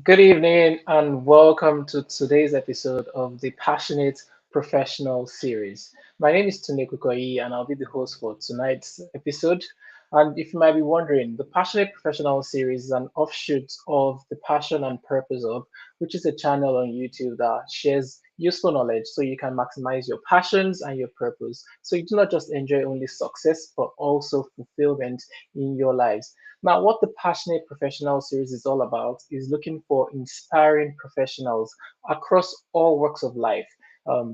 Good evening and welcome to today's episode of the Passionate Professional series. My name is Tunde Kukoyi and I'll be the host for tonight's episode. And if you might be wondering, the Passionate Professional series is an offshoot of the Passion and Purpose of, which is a channel on YouTube that shares useful knowledge so you can maximize your passions and your purpose. So you do not just enjoy only success, but also fulfillment in your lives. Now, what the Passionate Professional series is all about is looking for inspiring professionals across all walks of life,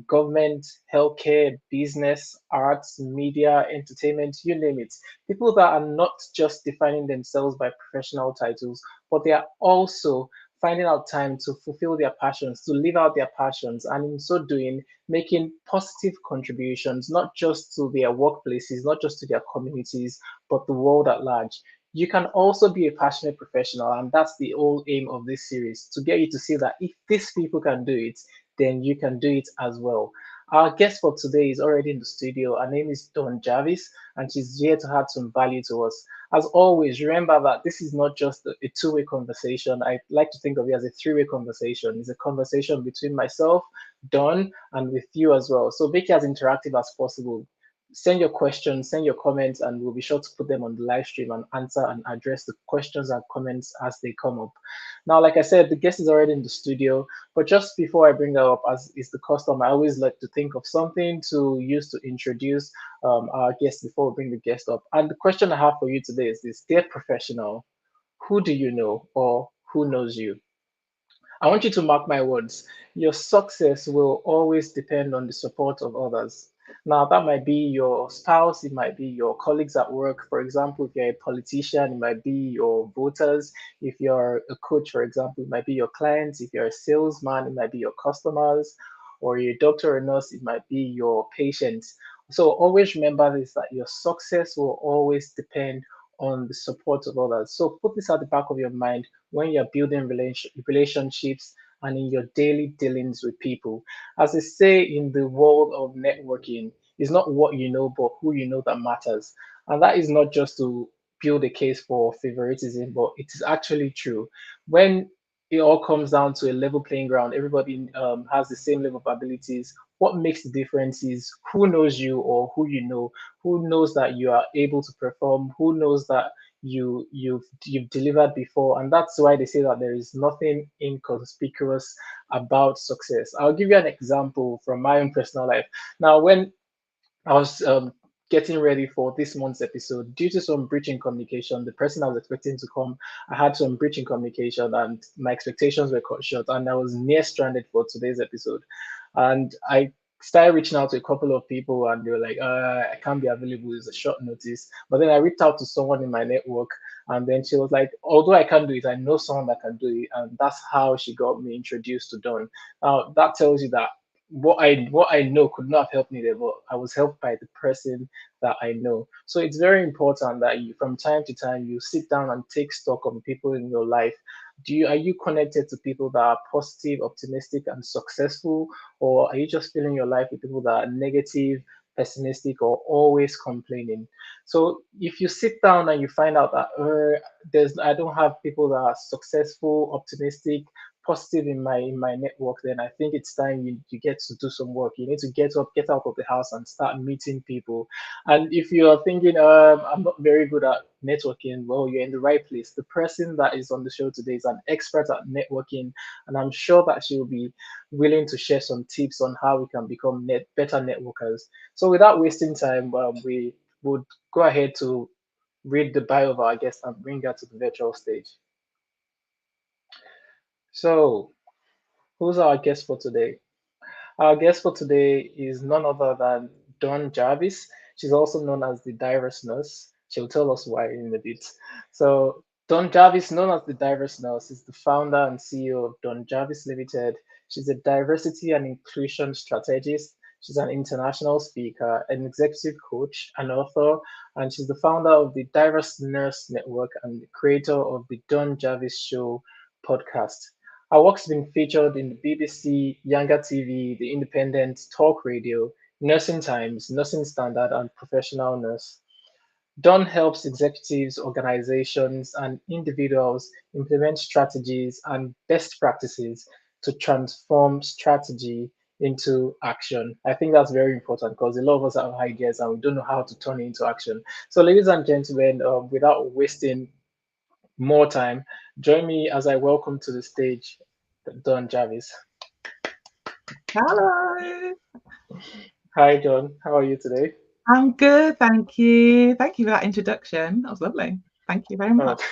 government, healthcare, business, arts, media, entertainment, you name it. People that are not just defining themselves by professional titles, but they are also finding out time to fulfill their passions, to live out their passions, and in so doing, making positive contributions, not just to their workplaces, not just to their communities, but the world at large. You can also be a passionate professional, and that's the whole aim of this series to get you to see that if these people can do it, then you can do it as well. Our guest for today is already in the studio. Her name is Dawn Jarvis, and she's here to add some value to us. As always, remember that this is not just a two-way conversation. I like to think of it as a three-way conversation. It's a conversation between myself, Dawn, and with you as well. So make it as interactive as possible. Send your questions, send your comments, and we'll be sure to put them on the live stream and answer and address the questions and comments as they come up. Now, like I said, the guest is already in the studio, but just before I bring her up, as is the custom, I always like to think of something to use to introduce our guest before we bring the guest up. And the question I have for you today is this: Dear professional, who do you know or who knows you? I want you to mark my words. Your success will always depend on the support of others. Now, that might be your spouse, it might be your colleagues at work. For example, if you're a politician, it might be your voters. If you're a coach, for example, it might be your clients. If you're a salesman, it might be your customers. Or you're a doctor or nurse, it might be your patients. So always remember this that your success will always depend on the support of others. So put this at the back of your mind when you're building relationships and in your daily dealings with people. As they say in the world of networking, it's not what you know, but who you know that matters. And that is not just to build a case for favoritism, but it is actually true. When it all comes down to a level playing ground, everybody has the same level of abilities. What makes the difference is who knows you or who knows that you are able to perform, who knows that you've delivered before, and that's why they say that there is nothing inconspicuous about success. I'll give you an example from my own personal life. Now, when I was getting ready for this month's episode, due to some breach in communication, the person I was expecting to come, I had some breach in communication, and my expectations were cut short, and I was near stranded for today's episode. And I started reaching out to a couple of people, and they were like, "I can't be available. It's a short notice." But then I reached out to someone in my network, and then she was like, "Although I can't do it, I know someone that can do it," and that's how she got me introduced to Dawn. Now that tells you that what I know could not have helped me there, but I was helped by the person that I know. So it's very important that you, from time to time, you sit down and take stock of the people in your life. Are you connected to people that are positive, optimistic, and successful, or are you just filling your life with people that are negative, pessimistic, or always complaining? So if you sit down and you find out that there's I don't have people that are successful, optimistic, positive in my network, then I think it's time you get to do some work. You need to get up, get out of the house, and start meeting people. And if you are thinking, I'm not very good at networking, well, you're in the right place. The person that is on the show today is an expert at networking, and I'm sure that she will be willing to share some tips on how we can become better networkers. So without wasting time, we would go ahead to read the bio of our guest and bring her to the virtual stage. So, who's our guest for today? Our guest for today is none other than Dawn Jarvis. She's also known as the Diverse Nurse. She'll tell us why in a bit. So, Dawn Jarvis, known as the Diverse Nurse, is the founder and CEO of Dawn Jarvis Limited. She's a diversity and inclusion strategist. She's an international speaker, an executive coach, an author, and she's the founder of the Diverse Nurse Network and the creator of the Dawn Jarvis Show podcast. Our work's been featured in the BBC, Younger TV, The Independent, Talk Radio, Nursing Times, Nursing Standard, and Professional Nurse. Dawn helps executives, organizations, and individuals implement strategies and best practices to transform strategy into action. I think that's very important because a lot of us have ideas and we don't know how to turn it into action. So, ladies and gentlemen, without wasting more time, join me as I welcome to the stage Don Jarvis. Hello. Hi, Don. How are you today? I'm good, thank you. Thank you for that introduction. That was lovely. Thank you very Uh, much.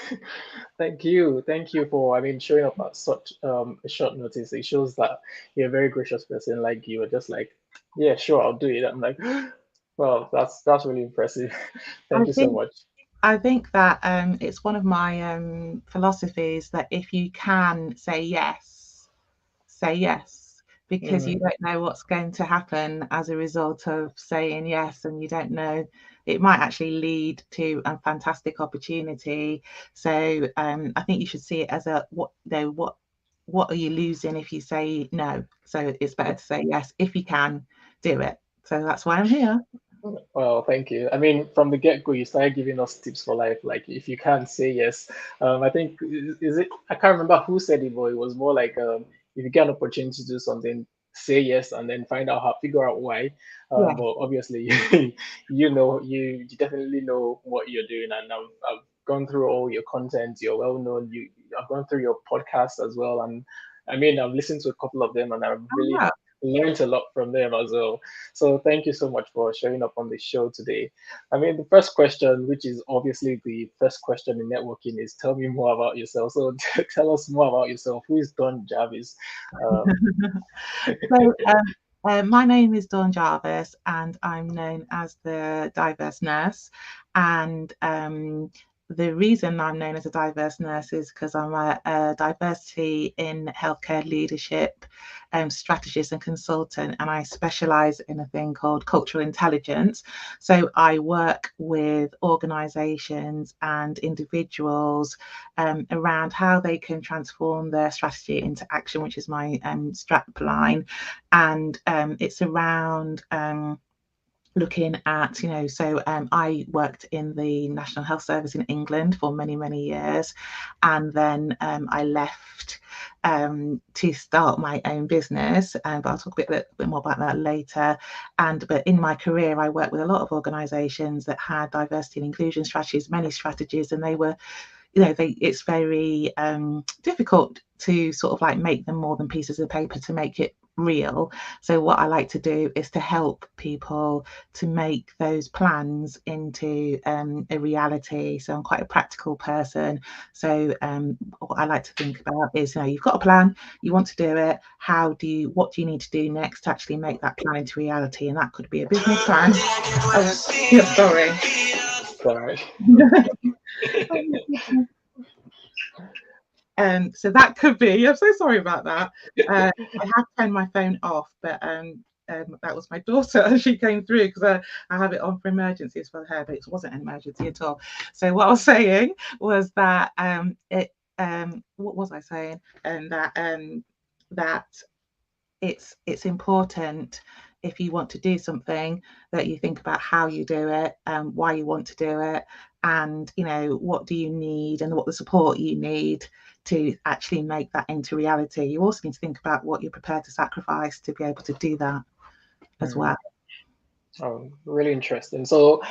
thank you. Thank you for, showing up at such a short notice. It shows that you're a very gracious person. Like you were just like, yeah, sure, I'll do it. I'm like, well, that's really impressive. I Thank you so think much. I think that it's one of my philosophies that if you can say yes, because you Mm, don't know what's going to happen as a result of saying yes, and you don't know, it might actually lead to a fantastic opportunity. So I think you should see it as a what are you losing if you say no? So it's better to say yes if you can do it. So that's why I'm here. well, thank you. From the get-go, you started giving us tips for life. Like, if you can't say yes, I think is it? I can't remember who said it, but it was more like, if you get an opportunity to do something, say yes, and then find out how, figure out why. Yeah. But obviously, you definitely know what you're doing, and I've gone through all your content. You're well known. I've gone through your podcast as well, and I've listened to a couple of them, and I've really Ah, learned a lot from them as well. So thank you so much for showing up on the show today. The first question, which is obviously the first question in networking, is tell me more about yourself. So tell us more about yourself. Who is Don Jarvis? Um, So, my name is Dawn Jarvis, and I'm known as the diverse nurse. And the reason I'm known as a diverse nurse is because I'm a diversity in healthcare leadership strategist and consultant, and I specialise in a thing called cultural intelligence. So I work with organisations and individuals around how they can transform their strategy into action, which is my strap line. And it's around looking at, so I worked in the National Health Service in England for many, many years. And then I left to start my own business. But I'll talk a little bit more about that later. But in my career, I worked with a lot of organisations that had diversity and inclusion strategies, many strategies, and they were, it's very difficult to sort of like make them more than pieces of paper to make it real. So what I like to do is to help people to make those plans into a reality. So I'm quite a practical person. So what I like to think about is, you've got a plan, you want to do it. What do you need to do next to actually make that plan into reality? And that could be a business plan. Oh, yeah, sorry. sorry. So that could be. I'm so sorry about that. I have turned my phone off, but that was my daughter. She came through because I have it on for emergencies for her, but it wasn't an emergency at all. So what I was saying was that what was I saying? And that it's important, if you want to do something, that you think about how you do it, why you want to do it, and what do you need and what the support you need to actually make that into reality. You also need to think about what you're prepared to sacrifice to be able to do that as Hmm. well. Oh, really interesting. So,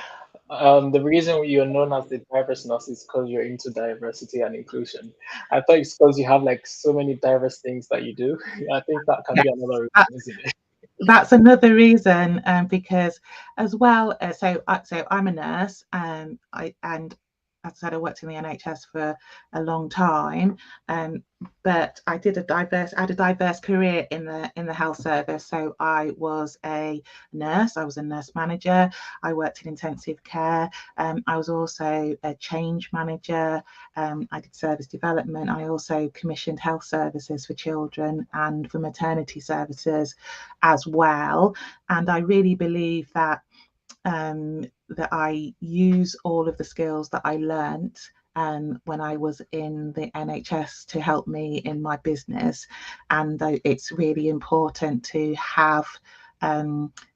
the reason you're known as the diverse nurse is because you're into diversity and inclusion. I thought it's because you have like so many diverse things that you do. I think that can Yes, be another reason, that's isn't it? that's another reason, because as well, so I'm a nurse, and as I said, I worked in the NHS for a long time, but I had a diverse career in the health service. So I was a nurse, I was a nurse manager, I worked in intensive care, I was also a change manager, I did service development, I also commissioned health services for children and for maternity services as well. And I really believe that I use all of the skills that I learnt when I was in the NHS to help me in my business. And it's really important to have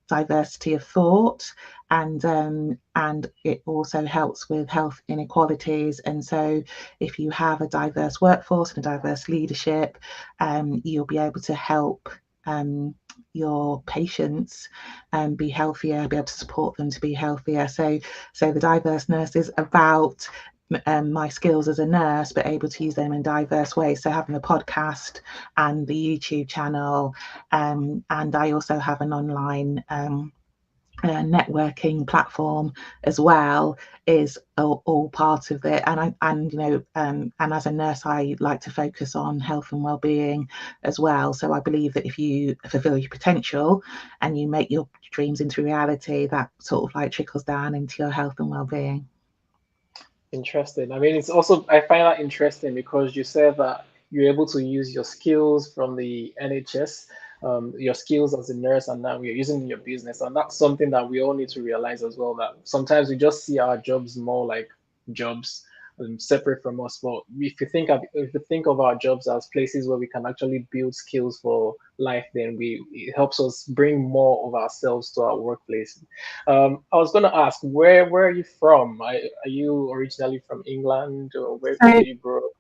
diversity of thought, and it also helps with health inequalities. And so if you have a diverse workforce and a diverse leadership, you'll be able to help your patients be healthier, be able to support them to be healthier. So the diverse nurse is about my skills as a nurse, but able to use them in diverse ways. So having the podcast and the YouTube channel, and I also have an online networking platform as well, is all part of it. And as a nurse, I like to focus on health and well-being as well. So I believe that if you fulfill your potential and you make your dreams into reality, that sort of like trickles down into your health and well-being. Interesting. I mean, it's also, I find that interesting because you said that you're able to use your skills from the NHS, your skills as a nurse, and now you're using in your business. And that's something that we all need to realize as well, that sometimes we just see our jobs more like jobs, separate from us. But if you think of our jobs as places where we can actually build skills for life, then it helps us bring more of ourselves to our workplace. I was going to ask, where are you from? Are you originally from England, or where So did you grow up?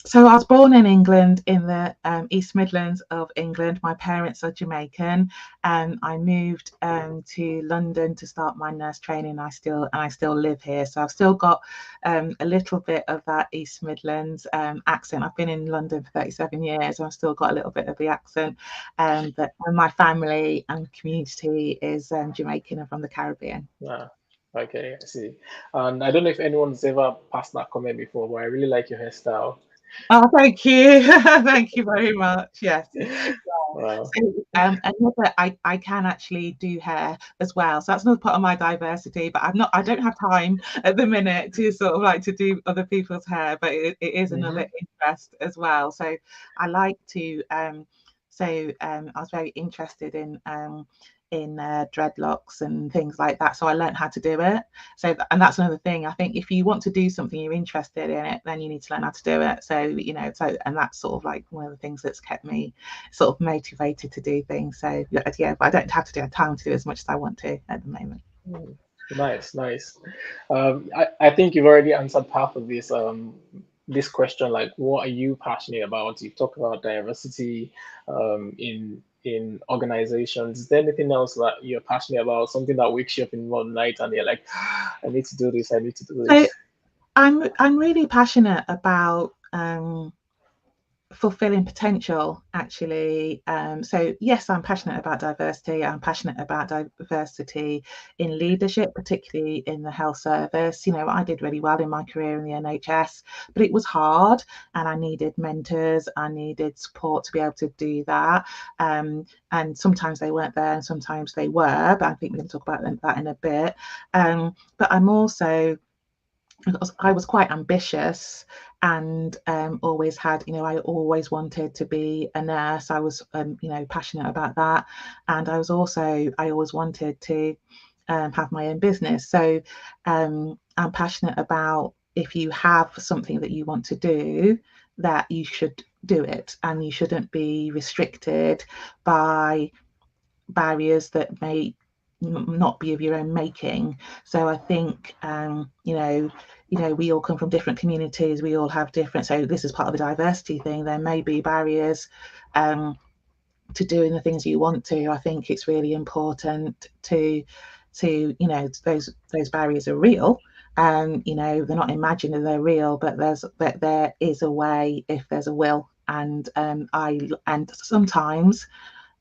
So I was born in England, in the East Midlands of England. My parents are Jamaican, and I moved to London to start my nurse training. I still live here, so I've still got a little bit of that East Midlands accent. I've been in London for 37 years, and I've still got a little bit of the accent. But my family and community is Jamaican and from the Caribbean. Ah, okay, I see. And I don't know if anyone's ever passed that comment before, but I really like your hairstyle. Oh, thank you. Thank you very much. Yes. Wow. So, another, I can actually do hair as well. So that's another part of my diversity, but I don't have time at the minute to sort of like to do other people's hair, but it is another Hmm. interest as well. So I like to, I was very interested in dreadlocks and things like that. So I learned how to do it. And that's another thing. I think if you want to do something, you're interested in it, then you need to learn how to do it. And that's sort of like one of the things that's kept me sort of motivated to do things. So yeah, but I don't have to do time to do as much as I want to at the moment. Nice, nice. I think you've already answered part of this question, like what are you passionate about? You've talked about diversity in organizations. Is there anything else that you're passionate about? Something that wakes you up in one night and you're like, I need to do this, I need to do So this. I'm really passionate about fulfilling potential, actually. So yes, I'm passionate about diversity. I'm passionate about diversity in leadership, particularly in the health service. I did really well in my career in the NHS, but it was hard, and I needed mentors, I needed support to be able to do that. And sometimes they weren't there and sometimes they were, but I think we can talk about that in a bit. But I'm also, I was quite ambitious, and always had, I always wanted to be a nurse. I was, passionate about that. And I always wanted to have my own business. So I'm passionate about, if you have something that you want to do, that you should do it, and you shouldn't be restricted by barriers that may not be of your own making. So I think, we all come from different communities. We all have different. So this is part of the diversity thing. There may be barriers to doing the things you want to. I think it's really important those barriers are real. They're not imaginary, they're real, but there is a way if there's a will. And sometimes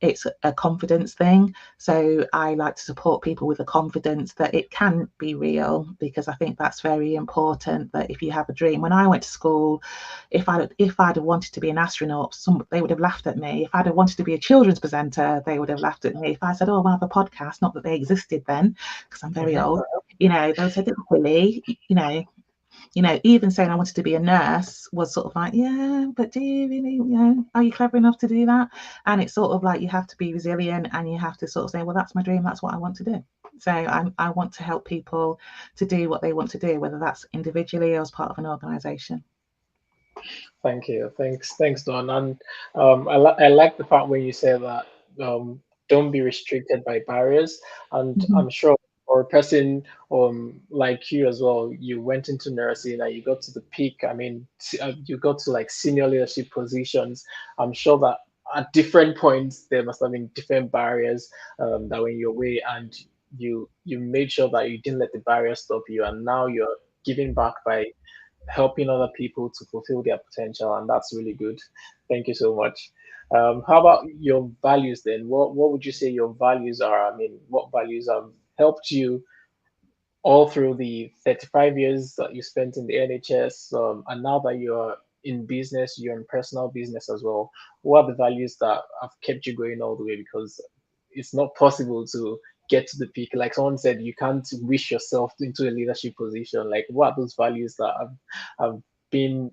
it's a confidence thing. So I like to support people with the confidence that it can be real, because I think that's very important. That if you have a dream, when I went to school, if I'd have wanted to be an astronaut, they would have laughed at me. If I'd have wanted to be a children's presenter, they would have laughed at me. If I said, "Oh, I want to have a podcast," not that they existed then, because I'm very Mhm. old, they would say, "Willie, even saying I wanted to be a nurse was sort of like, yeah, but do you really, are you clever enough to do that?" And it's sort of like you have to be resilient, and you have to sort of say, well, that's my dream, that's what I want to do. So I want to help people to do what they want to do, whether that's individually or as part of an organisation. Thank you. Thanks, Don. And I like the part when you say that. don't be restricted by barriers. And Mhm. I'm sure for a person like you as well, you went into nursing and you got to the peak. I mean, you got to like senior leadership positions. I'm sure that at different points there must have been different barriers that were in your way, and you made sure that you didn't let the barriers stop you, and now you're giving back by helping other people to fulfill their potential, and that's really good. Thank you so much. How about your values then? What would you say your values are? I mean, what values have helped you all through the 35 years that you spent in the NHS, and now that you're in business, you're in personal business as well. What are the values that have kept you going all the way? Because it's not possible to get to the peak. Like someone said, you can't wish yourself into a leadership position. Like, what are those values that have been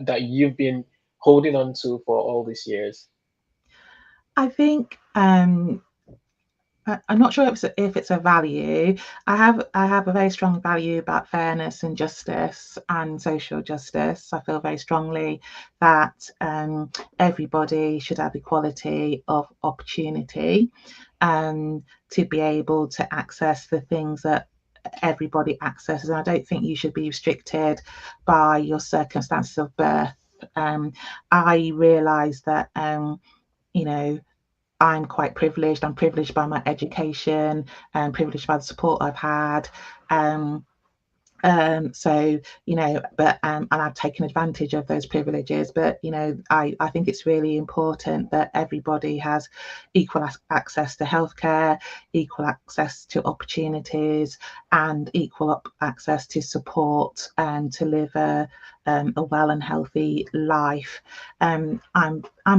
that you've been holding on to for all these years? I think I'm not sure if it's a value. I have a very strong value about fairness and justice and social justice. I feel very strongly that everybody should have equality of opportunity, um, to be able to access the things that everybody accesses. And I don't think you should be restricted by your circumstances of birth. Um, I realise that you know I'm quite privileged. I'm privileged by my education and privileged by the support I've had. Um, so but and I've taken advantage of those privileges. But I think it's really important that everybody has equal access to healthcare, equal access to opportunities, and equal access to support and to live a well and healthy life. I'm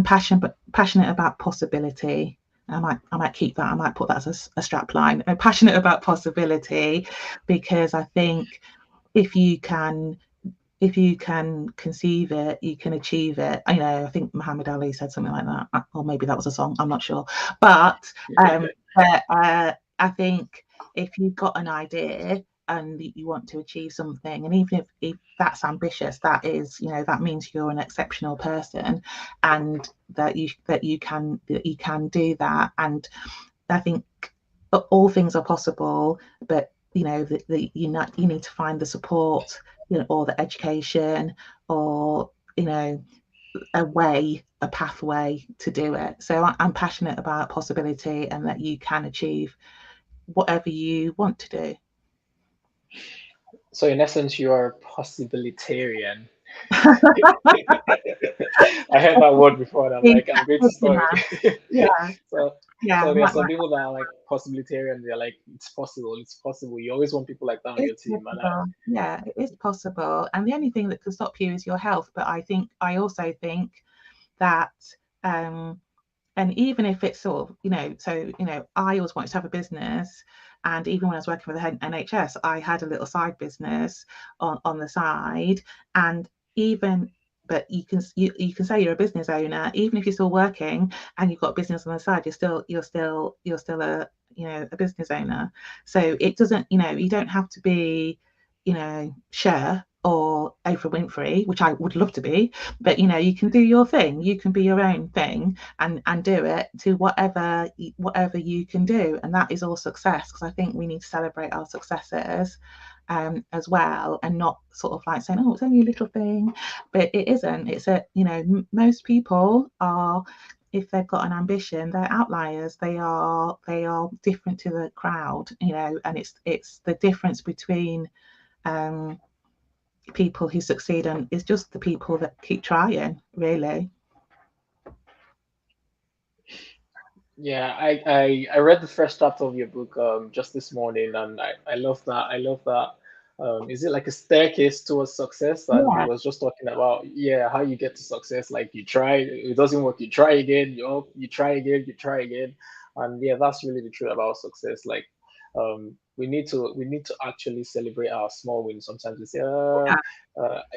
passionate about possibility. I might keep that. I might put that as a strap line. I'm passionate about possibility because I think if you can conceive it, you can achieve it. I think Muhammad Ali said something like that, or maybe that was a song. I'm not sure, but I think if you've got an idea and you want to achieve something, and even if that's ambitious, that means you're an exceptional person, and that you can do that. And I think all things are possible, but you need to find the support, or the education, or a pathway to do it. So I'm passionate about possibility and that you can achieve whatever you want to do. So in essence, you are a possibilitarian. I heard that word before, and I'm like, I'm going to store it. Yeah, so, yeah, so there are some people that are like possibilitarian. They're like, it's possible, it's possible. You always want people like that on it's your team, and possible. Yeah, it is possible. And the only thing that can stop you is your health. But I also think that um and even if it's sort of I always wanted to have a business, and even when I was working for the NHS, I had a little side business on the side. And even but you can say you're a business owner even if you're still working and you've got a business on the side. You're still a business owner. So it doesn't, you don't have to be, Cher or Oprah Winfrey, which I would love to be. But you can do your thing. You can be your own thing and do it to whatever you can do, and that is all success. Because I think we need to celebrate our successes, as well, and not sort of like saying, oh, it's only a little thing. But it isn't. It's most people are, if they've got an ambition, they're outliers. They are different to the crowd, and it's the difference between um people who succeed and is just the people that keep trying, really. yeah, I read the first chapter of your book just this morning, and I love that. I love that. Is it like a staircase towards success? And it Yeah, was just talking about, yeah, how you get to success. Like you try, it doesn't work, you try again, you up, you try again, you try again. And yeah, that's really the truth about success. Like we need to actually celebrate our small wins. Sometimes we say, yeah.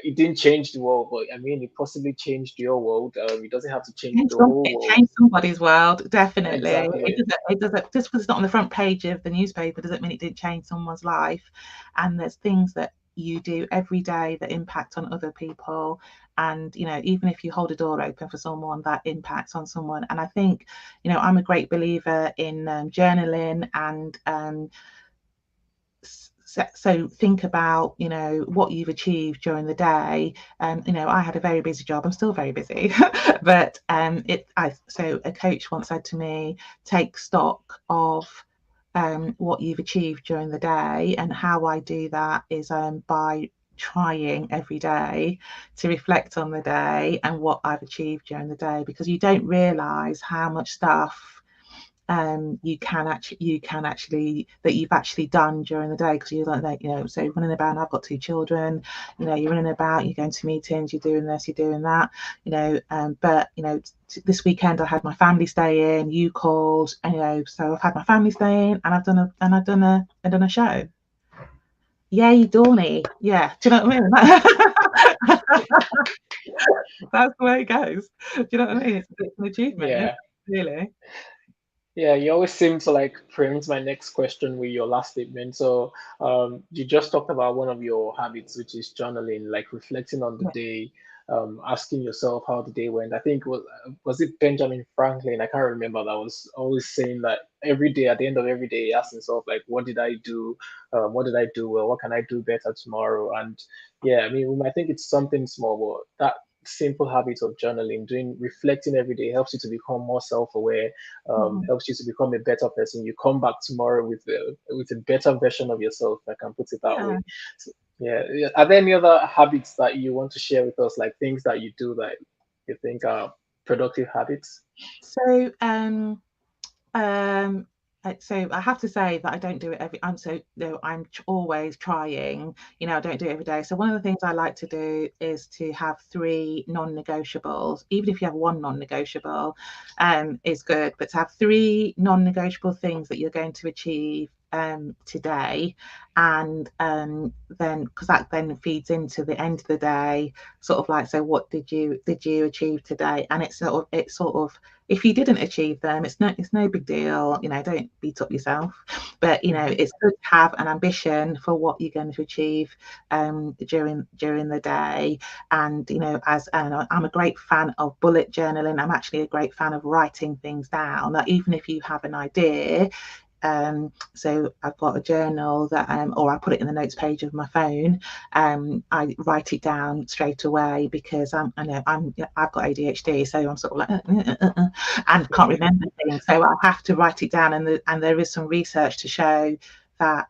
it didn't change the world, but I mean, it possibly changed your world. It doesn't have to change Changed the whole it world. changed somebody's world, definitely. It Exactly. doesn't, it doesn't, just because it's not on the front page of the newspaper doesn't mean it didn't change someone's life. And there's things that you do every day that impact on other people. And even if you hold a door open for someone, that impacts on someone. And I think I'm a great believer in journaling. And so think about what you've achieved during the day. I had a very busy job. I'm still very busy. But so a coach once said to me, take stock of what you've achieved during the day. And how I do that is by trying every day to reflect on the day and what I've achieved during the day, because you don't realize how much stuff you can actually that you've actually done during the day, because you're like so running about. And I've got two children. You're running about, you're going to meetings, you're doing this, you're doing that. But this weekend I had my family stay in. You called, and so I've had my family stay in, and I've done a show. Yay, Dawny. Yeah, do you know what I mean? That's the way it goes. Do you know what I mean? It's an achievement, isn't it? Yeah. Really. Yeah, you always seem to like preempt my next question with your last statement. So, you just talked about one of your habits, which is journaling, like reflecting on the Yeah. day, asking yourself how the day went. I think was it Benjamin Franklin? I can't remember. That was always saying that every day, at the end of every day, he asks himself like, "What did I do? What did I do well? What can I do better tomorrow?" And yeah, I mean, we might think it's something small, but that simple habit of journaling, doing reflecting every day helps you to become more self-aware, Mhm. helps you to become a better person. You come back tomorrow with a better version of yourself. If I can put it that Yeah. way. So, yeah, yeah. Are there any other habits that you want to share with us, like things that you do that you think are productive habits? So, Um, so I have to say that I don't do it every. I'm always trying. I don't do it every day. So one of the things I like to do is to have three non-negotiables. Even if you have one non-negotiable, is good. But to have three non-negotiable things that you're going to achieve today, and then because that then feeds into the end of the day, sort of like, so what did you achieve today? And it's sort of if you didn't achieve them, it's no big deal. Don't beat up yourself. But Hmm. it's good to have an ambition for what you're going to achieve during the day. And as I'm a great fan of bullet journaling. I'm actually a great fan of writing things down. That even if you have an idea, so I've got a journal that, or I put it in the notes page of my phone. I write it down straight away, because I've got ADHD, so I'm sort of like and can't remember things. So I have to write it down, and there is some research to show that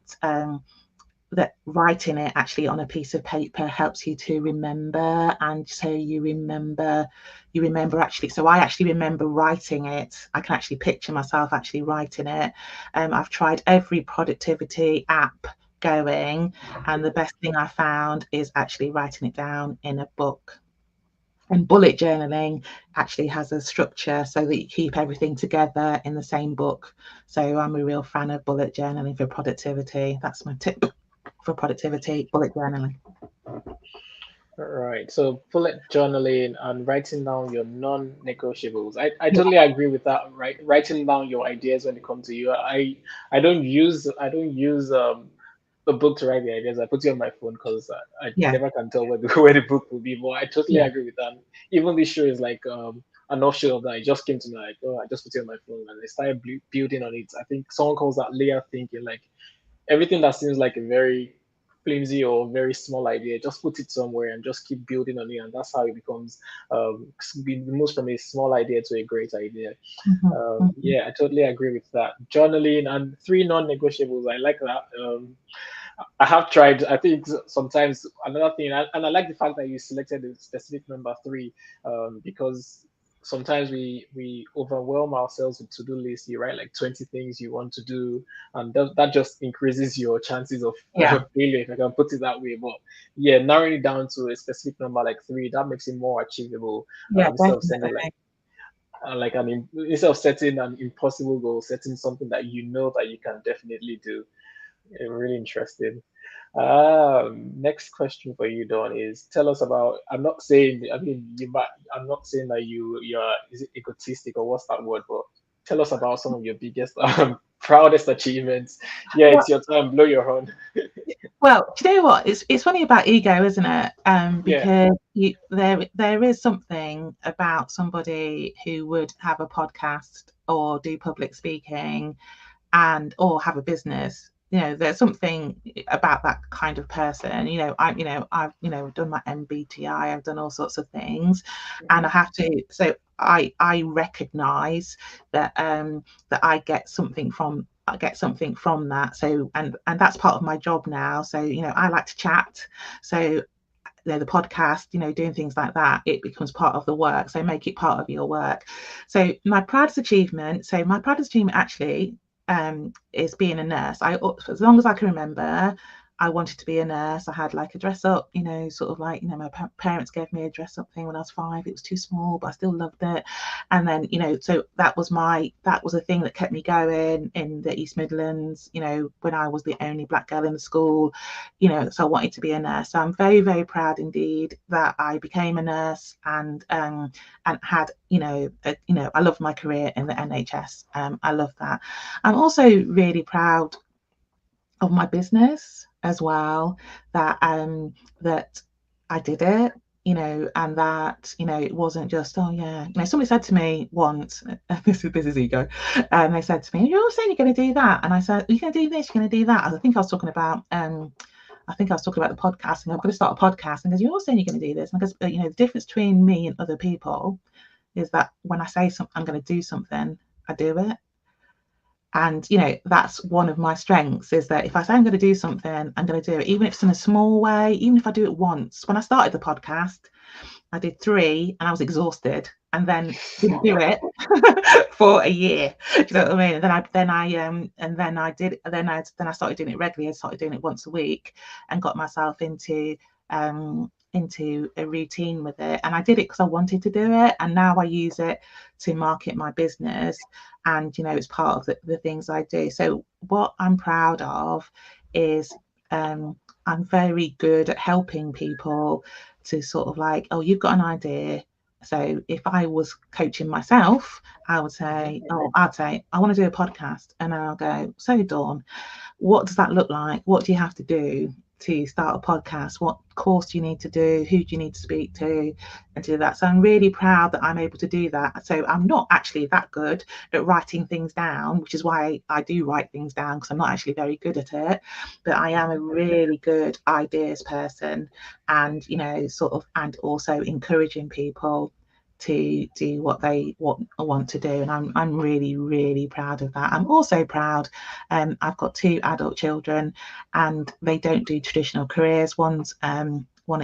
that writing it actually on a piece of paper helps you to remember. And so you remember actually. So I actually remember writing it. I can actually picture myself actually writing it. I've tried every productivity app going, and the best thing I found is actually writing it down in a book. And bullet journaling actually has a structure so that you keep everything together in the same book. So I'm a real fan of bullet journaling for productivity. That's my tip for productivity: bullet journaling. Right. So bullet journaling and writing down your non-negotiables. I Yeah, totally agree with that. Right. Writing down your ideas when it comes to you. I don't use a book to write the ideas. I put it on my phone because I yeah, never can tell where the where the book will be. But I totally yeah. agree with that. Even this show is like an offshoot of that. It just came to me like, oh, I just put it on my phone and I started building on it. I think someone calls that layer thinking. Like everything that seems like a very flimsy or very small idea, just put it somewhere and just keep building on it, and that's how it becomes it moves from a small idea to a great idea. Mhm, mhm. Yeah, I totally agree with that. Journaling and three non-negotiables. I like that. I have tried. I think sometimes another thing, and I like the fact that you selected the specific number three, because sometimes we overwhelm ourselves with to-do lists. You write like 20 things you want to do, and that just increases your chances of Yeah, failure, if I can put it that way. But yeah, narrowing it down to a specific number like three, that makes it more achievable. yeah, Instead of sending definitely. instead of setting an impossible goal, setting something that you know that you can definitely do. Really interesting. Next question for you, Don, is tell us about. I'm not saying. I mean, you might. I'm not saying that you're is it egotistic or what's that word, but tell us about some of your biggest, proudest achievements. Yeah, Well, it's your time. Blow your horn. Well, do you know what? It's funny about ego, isn't it? Yeah. Because there is something about somebody who would have a podcast or do public speaking and or have a business. There's something about that kind of person. I've done my MBTI, I've done all sorts of things, and Mhm. I have to. So I recognise that I get something from that. So and that's part of my job now. So I like to chat. So the podcast, doing things like that, it becomes part of the work. So make it part of your work. So my proudest achievement actually is being a nurse. As long as I can remember, I wanted to be a nurse. I had like a dress up, sort of like, my parents gave me a dress up thing when I was 5. It was too small, but I still loved it. And then, so that was a thing that kept me going in the East Midlands, when I was the only black girl in the school, so I wanted to be a nurse. So I'm very, very proud indeed that I became a nurse and had, I love my career in the NHS. I love that. I'm also really proud of my business as well, that I did it, and that, it wasn't just, oh yeah. Somebody said to me once, this is ego, they said to me, you're all saying you're going to do that, and I said, you're going to do this, you're going to do that. I think I was talking about the podcast, and I'm going to start a podcast, and goes, you're all saying you're going to do this, and because the difference between me and other people is that when I say something, I'm going to do something, I do it. And that's one of my strengths, is that if I say I'm going to do something, I'm going to do it, even if it's in a small way, even if I do it once. When I started the podcast, I did 3 and I was exhausted, and then didn't do it for a year. Do you know what I mean? And then I started doing it regularly. I started doing it once a week and got myself into a routine with it. And I did it because I wanted to do it, and now I use it to market my business, and it's part of the things I do. So what I'm proud of is I'm very good at helping people to sort of like, oh, you've got an idea. So if I was coaching myself, I would Mhm. say, I want to do a podcast. And I'll go, so Dawn, what does that look like? What do you have to do to start a podcast? What course do you need to do? Who do you need to speak to? And do that. So I'm really proud that I'm able to do that. So I'm not actually that good at writing things down, which is why I do write things down, because I'm not actually very good at it. But I am a really good ideas person, and sort of, and also encouraging people to do what they want to do. And I'm really, really proud of that. I'm also proud, I've got 2 adult children, and they don't do traditional careers. One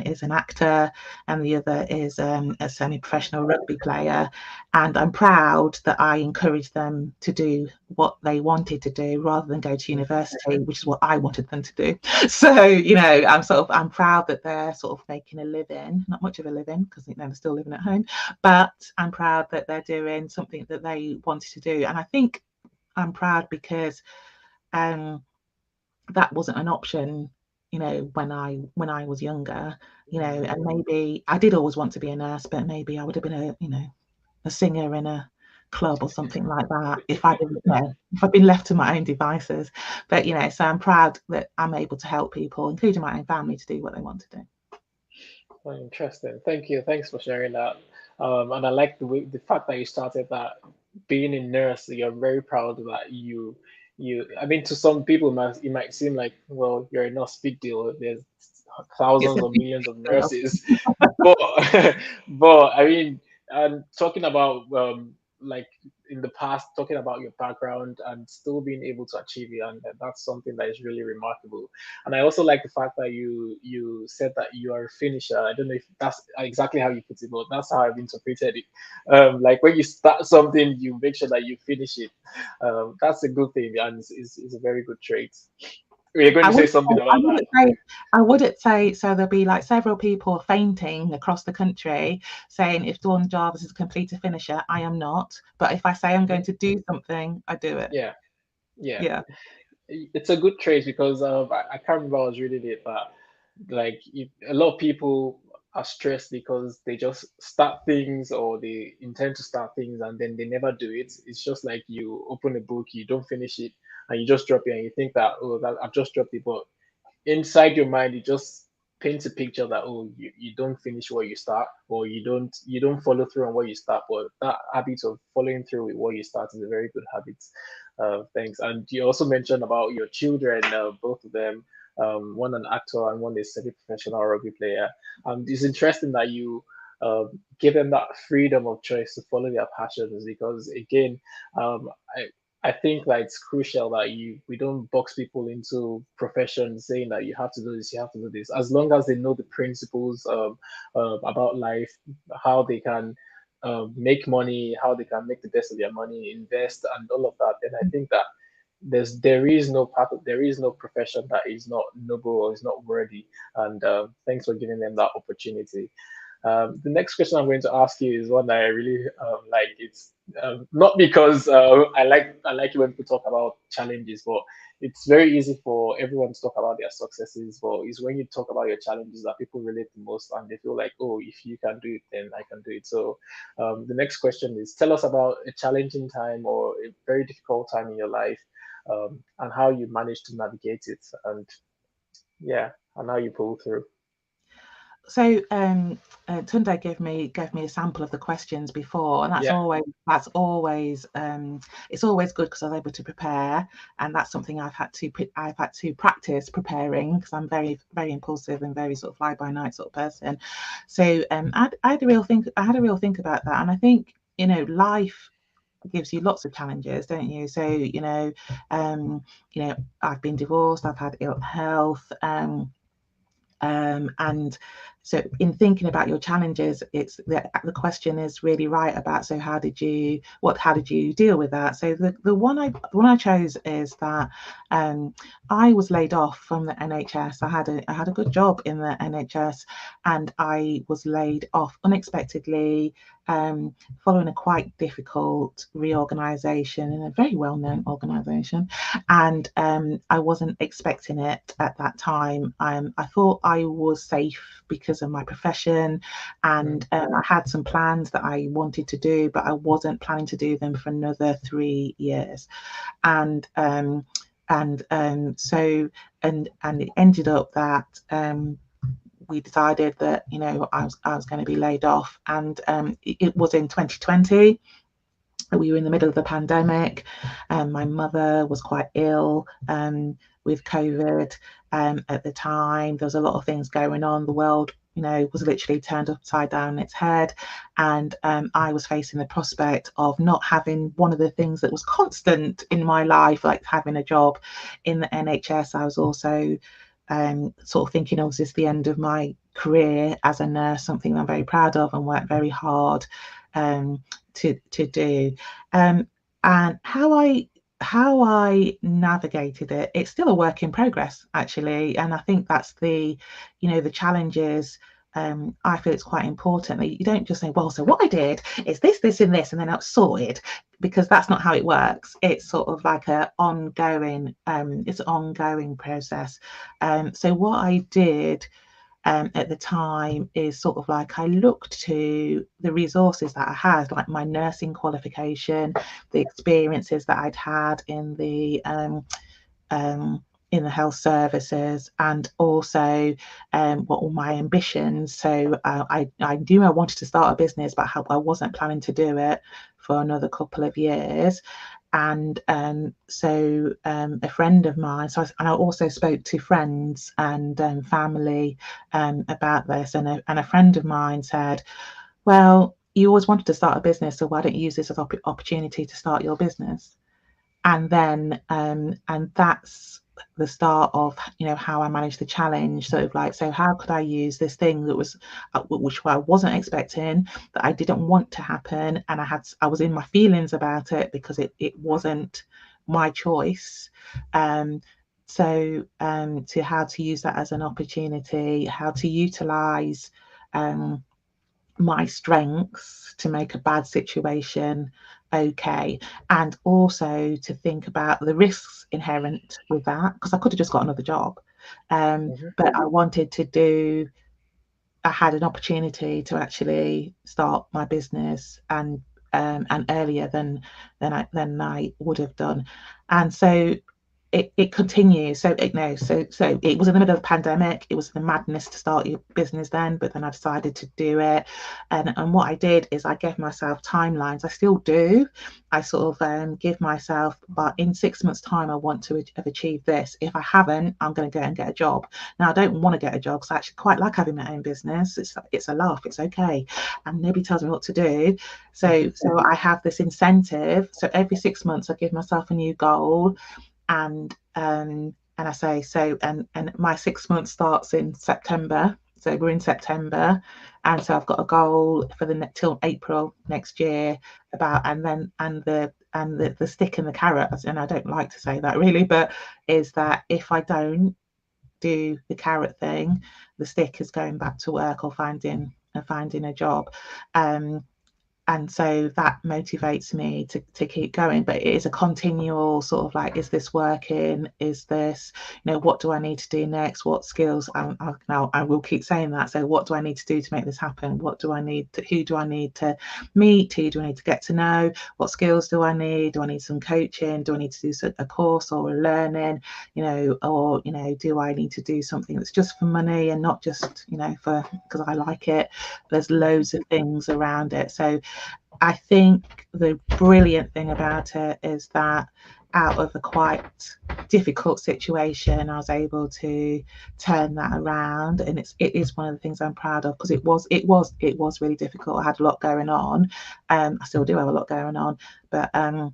is an actor, and the other is a semi-professional rugby player. And I'm proud that I encouraged them to do what they wanted to do rather than go to university, which is what I wanted them to do. So I'm proud that they're sort of making a living, not much of a living, because they're still living at home, but I'm proud that they're doing something that they wanted to do. And I think I'm proud because um, that wasn't an option, when I was younger, Mhm. and maybe I did always want to be a nurse, but maybe I would have been a singer in a club or something like that if I'd been left to my own devices. But so I'm proud that I'm able to help people, including my own family, to do what they want to do. Oh, interesting. Thank you. Thanks for sharing that. And I like the fact that you started that being a nurse. You're very proud that you. I mean, to some people, it might seem like, well, you're a nurse, big deal. There's It's thousands a or big millions of deal. nurses, but but I mean, and talking about like in the past, talking about your background and still being able to achieve it, and that's something that is really remarkable. And I also like the fact that you said that you are a finisher. I don't know if that's exactly how you put it, but that's how I've interpreted it. Like when you start something, you make sure that you finish it. That's a good thing, and it's a very good trait. We're going I to say wouldn't something say, I about that. wouldn't say, I wouldn't say, so there'll be like several people fainting across the country saying if Dawn Jarvis is a completer finisher, I am not. But if I say I'm going Mhm. to do something, I do it. Yeah, yeah. Yeah. It's a good trait because I can't remember I was reading it, but like a lot of people are stressed because they just start things or they intend to start things and then they never do it. It's just like you open a book, you don't finish it, and you just drop it, and you think that, oh, that I've just dropped it, but inside your mind it just paints a picture that, oh, you don't finish what you start, or you don't follow through on what you start. But that habit of following through with what you start is a very good habit. Thanks. And you also mentioned about your children, both of them, one an actor and one a semi-professional rugby player. It's interesting that you give them that freedom of choice to follow their passions, because again, um, I think that it's crucial that we don't box people into professions saying that you have to do this, you have to do this. As long as they know the principles about life, how they can make money, how they can make the best of their money, invest, and all of that, then I think that there is no profession that is not noble or is not worthy. And thanks for giving them that opportunity. The next question I'm going to ask you is one that I really like. It's not because I like it when people talk about challenges, but it's very easy for everyone to talk about their successes. But it's when you talk about your challenges that people relate the most, and they feel like, oh, if you can do it, then I can do it. So the next question is: tell us about a challenging time or a very difficult time in your life, and how you managed to navigate it, and yeah, and how you pull through. So Tunde gave me a sample of the questions before, and Yeah. it's always good because I was able to prepare, and that's something I've had to practice preparing, because I'm very impulsive and very sort of fly by night sort of person. So I had a real think about that, and I think, life gives you lots of challenges, don't you? So um, I've been divorced, I've had ill health. And so in thinking about your challenges, it's the question is really right about, so how did you deal with that? So the one I chose is that I was laid off from the NHS. I had a good job in the NHS, and I was laid off unexpectedly, following a quite difficult reorganisation in a very well-known organisation, and I wasn't expecting it at that time. I thought I was safe because of my profession, and I had some plans that I wanted to do, but I wasn't planning to do them for another 3 years. And and so and it ended up that we decided that I was going to be laid off, and it was in 2020. We were in the middle of the pandemic, and my mother was quite ill with COVID at the time. There was a lot of things going on. The world, was literally turned upside down on its head, and I was facing the prospect of not having one of the things that was constant in my life, like having a job in the NHS. I was also sort of thinking, oh, is this the end of my career as a nurse? Something I'm very proud of and worked very hard to do. Um, and how I navigated it, it's still a work in progress, actually. And I think that's the challenges. I feel it's quite important that you don't just say, well, so what I did is this, and this, and then it's sorted, because that's not how it works. It's sort of like it's an ongoing process. So what I did at the time is sort of like, I looked to the resources that I had, like my nursing qualification, the experiences that I'd had um, in the health services, and also what were my ambitions. So I knew I wanted to start a business, but I wasn't planning to do it for another couple of years. And a friend of mine, and I also spoke to friends and family about this, and a friend of mine said, well, you always wanted to start a business, so why don't you use this as opportunity to start your business? And that's the start of how I managed the challenge. Sort of like, so how could I use this thing that was which I wasn't expecting, that I didn't want to happen, and I was in my feelings about it because it wasn't my choice. To how to use that as an opportunity, how to utilize my strengths to make a bad situation okay, and also to think about the risks inherent with that, because I could have just got another job, Mhm. but I had an opportunity to actually start my business, and earlier than I would have done. And so it continues. So it no, so it was in the middle of the pandemic. It was the madness to start your business then, but then I decided to do it. And what I did is I gave myself timelines. I still do. I sort of give myself, but in 6 months' time, I want to have achieved this. If I haven't, I'm going to go and get a job. Now I don't want to get a job because I actually quite like having my own business. It's a laugh. It's okay, and nobody tells me what to do. So I have this incentive. So every 6 months, I give myself a new goal, and I say so, and my 6 months starts in September. So we're in September, and so I've got a goal for the till April next year about, and then and the stick and the carrot, and I don't like to say that really, but is that if I don't do the carrot thing, the stick is going back to work or finding a job. And so that motivates me to keep going, but it is a continual sort of like, is this working, is this, what do I need to do next, what skills, now I will keep saying that, so what do I need to do to make this happen, what do I need to, who do I need to meet, who do I need to get to know, what skills do I need some coaching, do I need to do a course or a learning, or do I need to do something that's just for money and not just for because I like it. There's loads of things around it. So I think the brilliant thing about it is that out of a quite difficult situation, I was able to turn that around, and it is one of the things I'm proud of, because it was really difficult. I had a lot going on. I still do have a lot going on, but I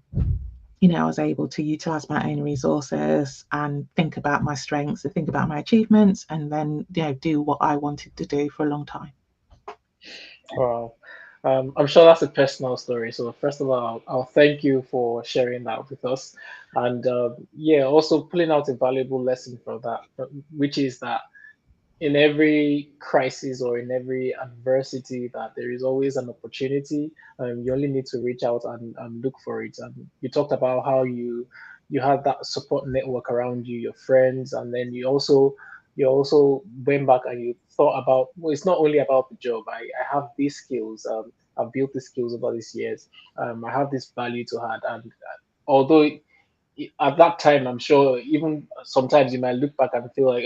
was able to utilize my own resources and think about my strengths and think about my achievements, and then do what I wanted to do for a long time. Wow. I'm sure that's a personal story. So first of all, I'll thank you for sharing that with us, and yeah, also pulling out a valuable lesson from that, which is that in every crisis or in every adversity, that there is always an opportunity. You only need to reach out and look for it. And you talked about how you had that support network around you, your friends, and then you also went back and you thought about, well, it's not only about the job. I have these skills. I've built these skills over these years. I have this value to add, and although at that time, I'm sure even sometimes you might look back and feel like,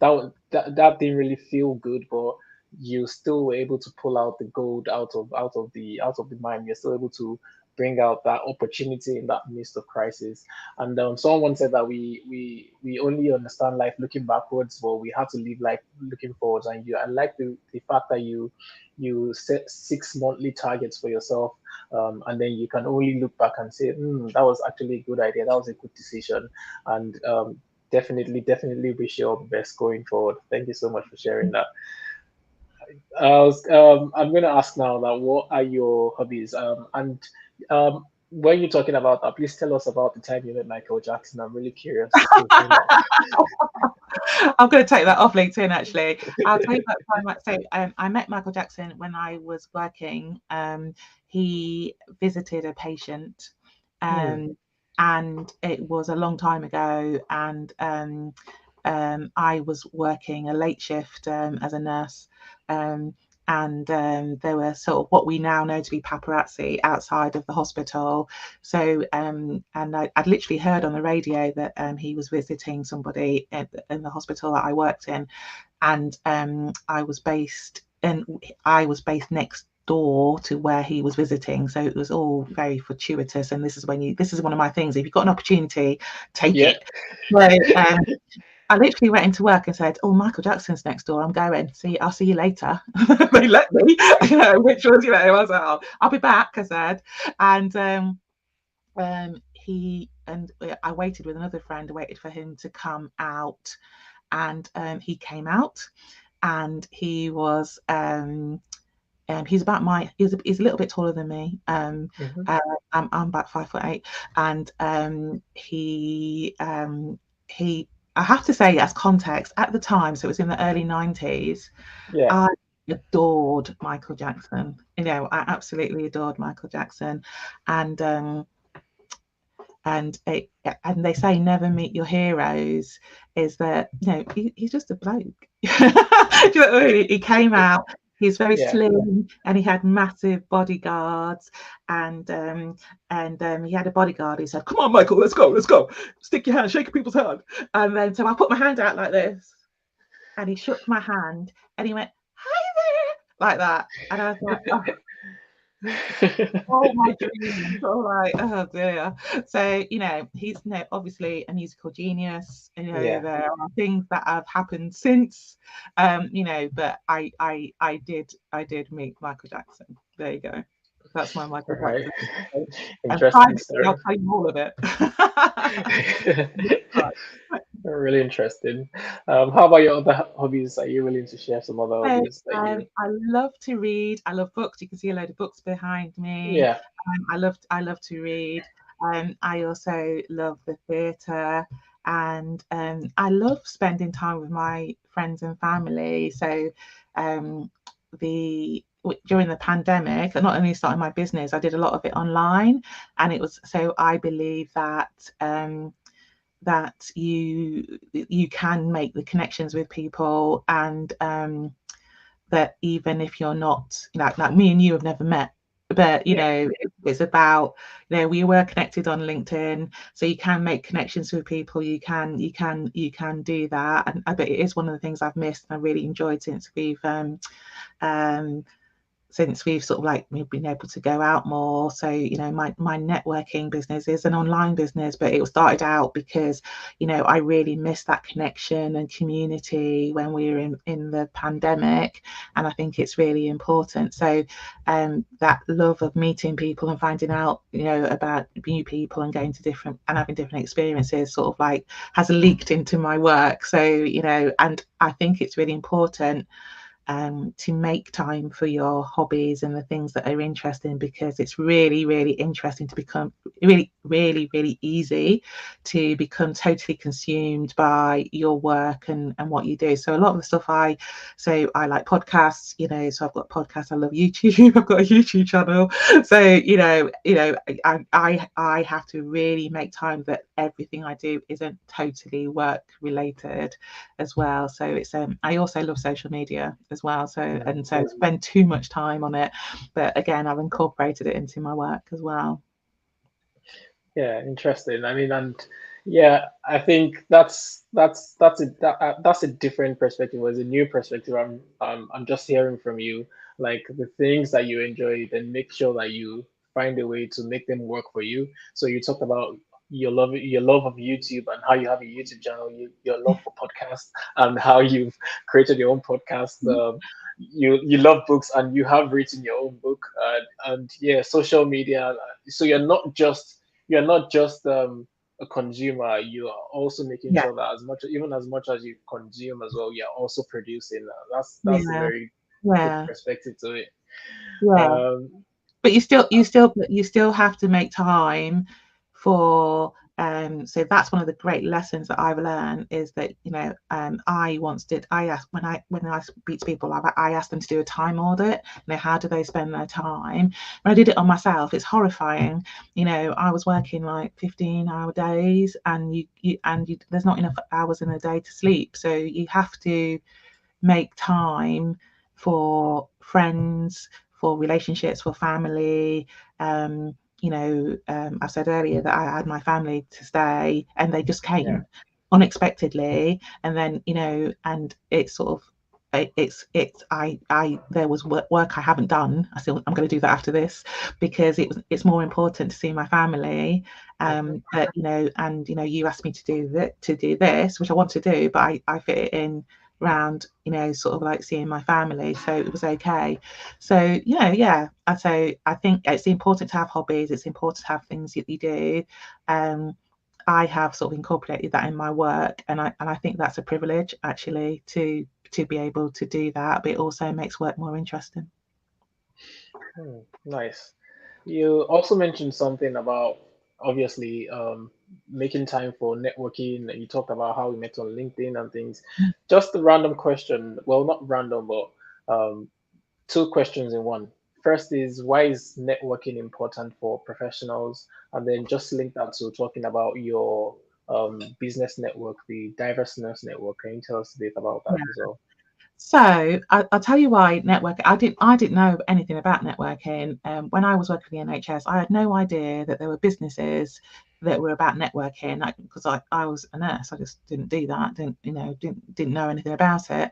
that didn't really feel good, but you still were able to pull out the gold out of the mine. You're still able to bring out that opportunity in that midst of crisis. And someone said that we only understand life looking backwards, but we have to live life looking forwards. And I like the fact that you set 6 monthly targets for yourself, and then you can only look back and say, that was actually a good idea. That was a good decision. And definitely wish you all the best going forward. Thank you so much for sharing that. I'm going to ask now that what are your hobbies? And when you're talking about that, please tell us about the time you met Michael Jackson. I'm really curious to find out. I'm going to take that off LinkedIn, actually. I'll tell you about time. So I met Michael Jackson when I was working. He visited a patient, Hmm. and it was a long time ago. And I was working a late shift as a nurse. And there were sort of what we now know to be paparazzi outside of the hospital. So and I'd literally heard on the radio that he was visiting somebody in the hospital that I worked in, and I was based next door to where he was visiting, so it was all very fortuitous. And this is one of my things: if you've got an opportunity, take Yeah. it. So I literally went into work and said, "Oh, Michael Jackson's next door. I'm going. I'll see you later." They let me, which was, I was like, I'll be back, I said. And I waited with another friend. I waited for him to come out, and he came out, and he was he's a little bit taller than me. Hmm. I'm about 5'8", and he I have to say, as context, at the time, so it was in the early 90s, Yeah. I adored Michael Jackson. I absolutely adored Michael Jackson, and and they say never meet your heroes. Is that he's just a bloke. He came out. He's very Yeah. slim, and he had massive bodyguards, and he had a bodyguard who said, "Come on, Michael, let's go, stick your hand, shake people's hand." And then so I put my hand out like this, and he shook my hand, and he went, "Hi there," like that, and I was like, "Oh, all my dreams." All right, oh dear. So he's obviously a musical genius. Yeah. There are things that have happened since, but I did meet Michael Jackson. There you go. That's my All Michael right. Jackson story. And Interesting privately, story. I'll tell you all of it. Really interesting. How about your other hobbies? Are you willing to share some other So, hobbies that you? I love to read. I love books. You can see a load of books behind me. Yeah. I love to read. I also love the theatre, and I love spending time with my friends and family. So, um, during the pandemic, I not only started my business, I did a lot of it online, and it was so I believe that you can make the connections with people, and that even if you're not like me and you have never met, but Yeah. it's about we were connected on LinkedIn, so you can make connections with people. You can do that, and I bet it is one of the things I've missed and I really enjoyed um since we've sort of like we've been able to go out more. So my networking business is an online business, but it started out because I really missed that connection and community when we were in the pandemic, and I think it's really important. So that love of meeting people and finding out about new people and going to different and having different experiences sort of like has leaked into my work. So and I think it's really important to make time for your hobbies and the things that are interesting, because it's really, really interesting to become really, really, really easy to become totally consumed by your work and what you do. So a lot of the stuff I like podcasts, so I've got podcasts, I love YouTube, I've got a YouTube channel. So, I have to really make time that everything I do isn't totally work related as well. So it's I also love social media as well. So and so spend too much time on it, but again, I've incorporated it into my work as well. Yeah, interesting. I mean, and yeah, I think that's a different perspective. Or it's a new perspective. I'm just hearing from you, like the things that you enjoy, then make sure that you find a way to make them work for you. So you talked about your love of YouTube and how you have a YouTube channel, your love for podcasts and how you've created your own podcast. You love books and you have written your own book, and yeah, social media. So you're not just a consumer. You are also making Yeah, sure that even as much as you consume as well, you're also producing. That's a yeah, very good yeah, perspective to it. yeah. Um, But you still have to make time for so that's one of the great lessons that I've learned, is that I once did I asked when I speak to people, I asked them to do a time audit. How do they spend their time? When I did it on myself, it's horrifying. I was working like 15-hour days, and there's not enough hours in a day to sleep, so you have to make time for friends, for relationships, for family. I said earlier that I had my family to stay, and they just yeah, came unexpectedly, and then and it's sort of it's I there was work I haven't done. I'm going to do that after this, because it's more important to see my family. But and you asked me to do this, which I want to do, but I fit it in around sort of like seeing my family, so it was okay. So yeah, I think it's important to have hobbies, it's important to have things that you do. um I have sort of incorporated that in my work, and I think that's a privilege actually to be able to do that, but it also makes work more interesting. nice. You also mentioned something about obviously making time for networking. And you talked about how we met on LinkedIn and things. Just a random question. Well, not random, but um, two questions in one. First is, why is networking important for professionals? And then just link that to talking about your business network, the Diverse Nurse Network. Can you tell us a bit about that Yeah. as well? So I'll tell you why networking. I didn't know anything about networking. When I was working for the NHS, I had no idea that there were businesses that were about networking. Because I was a nurse, I just didn't do that. Didn't know anything about it.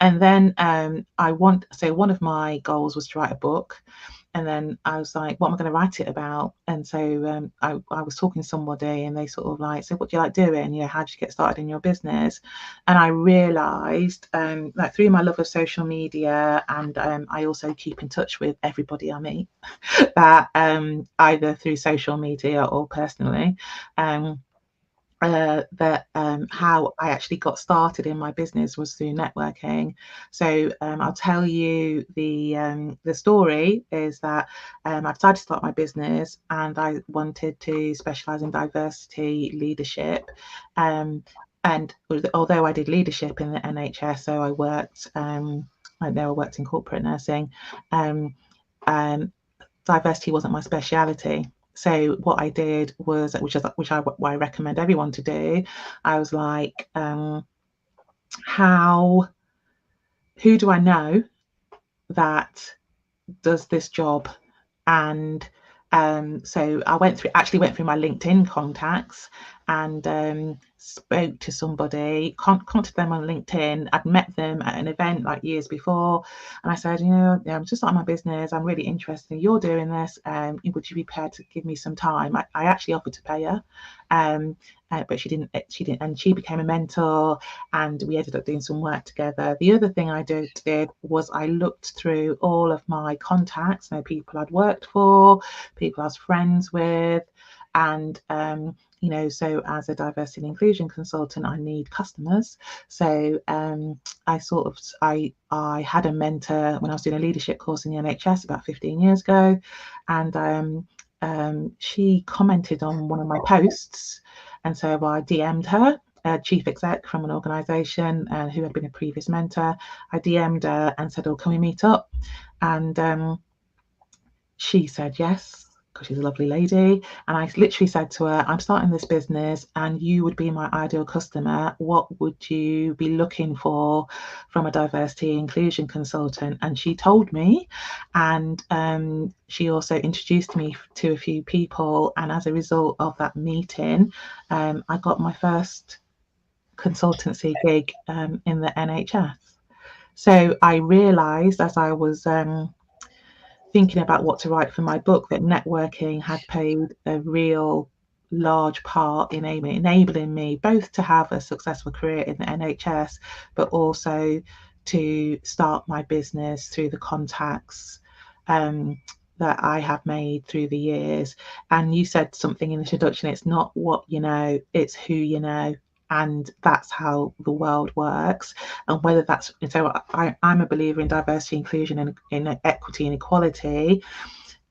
And then so one of my goals was to write a book. And then I was like, what am I going to write it about? And so I was talking to somebody and they sort of like, so what do you like doing? How did you get started in your business? And I realized, like through my love of social media, and I also keep in touch with everybody I meet, that either through social media or personally, um, that how I actually got started in my business was through networking. So I'll tell you the story is that I decided to start my business and I wanted to specialize in diversity leadership. And although I did leadership in the NHS, so I worked in corporate nursing. Um, um, Diversity wasn't my speciality. So what I did was, which I recommend everyone to do, I was like, how who do I know that does this job? And so I went through my LinkedIn contacts and spoke to somebody, contacted them on LinkedIn. I'd met them at an event like years before, and I said, I'm just starting my business. I'm really interested in you're doing this. Would you be prepared to give me some time? I actually offered to pay her, but she didn't. And she became a mentor, and we ended up doing some work together. The other thing I did was I looked through all of my contacts, people I'd worked for, people I was friends with, and so as a diversity and inclusion consultant, I need customers. So I had a mentor when I was doing a leadership course in the NHS about 15 years ago, and she commented on one of my posts, and so I DM'd her, a chief exec from an organisation who had been a previous mentor. I DM'd her and said, "Oh, can we meet up?" And she said yes, because she's a lovely lady. And I literally said to her, I'm starting this business and you would be my ideal customer. What would you be looking for from a diversity inclusion consultant? And she told me, and she also introduced me to a few people. And as a result of that meeting, I got my first consultancy gig in the NHS. So I realised as I was thinking about what to write for my book that networking had played a real large part in enabling me both to have a successful career in the NHS, but also to start my business through the contacts that I have made through the years. And you said something in the introduction, it's not what you know, it's who you know. And that's how the world works. And whether that's, so I'm a believer in diversity, inclusion, and in equity and equality.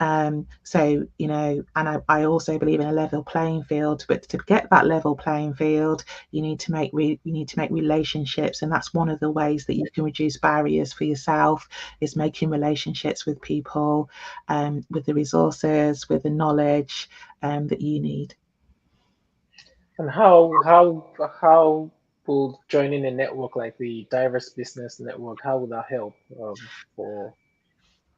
And I also believe in a level playing field. But to get that level playing field, you need to make relationships, and that's one of the ways that you can reduce barriers for yourself, is making relationships with people, with the resources, with the knowledge that you need. And how will joining a network like the Diverse Business Network, how would that help for?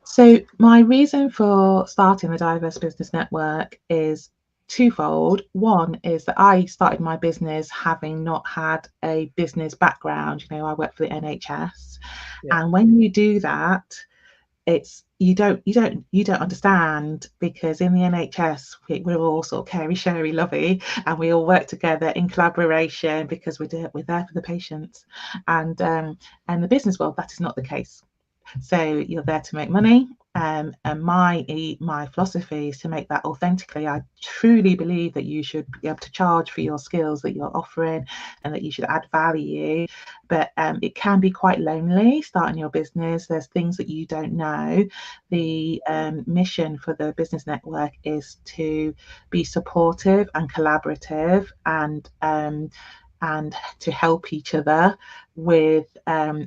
So my reason for starting the Diverse Business Network is twofold. One is that I started my business having not had a business background. I work for the NHS, Yeah. and when you do that, it's you don't understand, because in the NHS we're all sort of carey, sherry, lovey, and we all work together in collaboration because we're there for the patients, and the business world, that is not the case. So you're there to make money. And my philosophy is to make that authentically. I truly believe that you should be able to charge for your skills that you're offering, and that you should add value. But it can be quite lonely starting your business. There's things that you don't know. The mission for the business network is to be supportive and collaborative, and to help each other. with